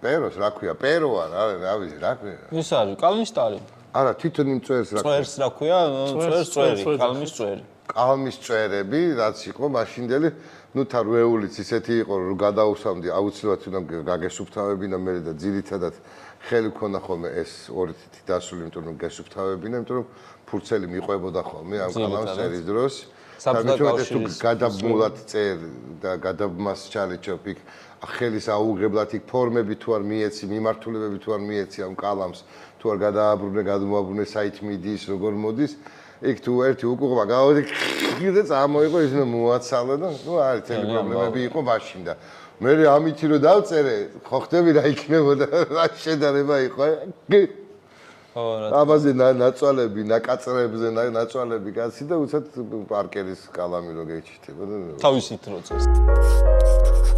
პეროს რა ქვია? პეროა რა ვიცი, რა ქვია? ის არის კალმისტარი. არა, თვითონ იმ წვერს რა ქვია? წვერს რა ქვია? წვერი, კალმის წვერი. კალმის წვერები, რაც იყო მაშინდელი, ნუ თარვეულიც ისეთი იყო, რომ გადაუსამდი, აუცილებლად უნდა გაგესუფთავებინა მე და ძირითადად ხელი ქონდა ხოლმე ეს ორი თითი დასული, იმიტომ რომ გესუფთავებინა, იმიტომ რომ ფურცელი მიყვებოდა ხოლმე ამ კალამს წერის დროს. თუ გადაბმულად წერ და გადაბმას ჩარეჩობ იქ ხელის აუღებლად იქ ფორმები თუ არ მიეცი, მიმართულებები თუ არ მიეცი ამ კალამს, თუ არ გადააბრუნე, გადმოაბრუნე საით მიდის, როგორ მოდის, იქ თუ ერთი უკუღმა გავადი და წამოიღო ის მოაცალა და ნუ არის თელი პრობლემები იყო მაშინ და მე ამითი რომ დავწერე, ხო ხდები რა იქნებოდა, რა შედარება იყო. აბაზე ნაცვალები, ნაკაწრებზე ნაცვალები კაცი და უცად პარკერის კალამი რო გეჩიტებოდა. თავისით რო წეს.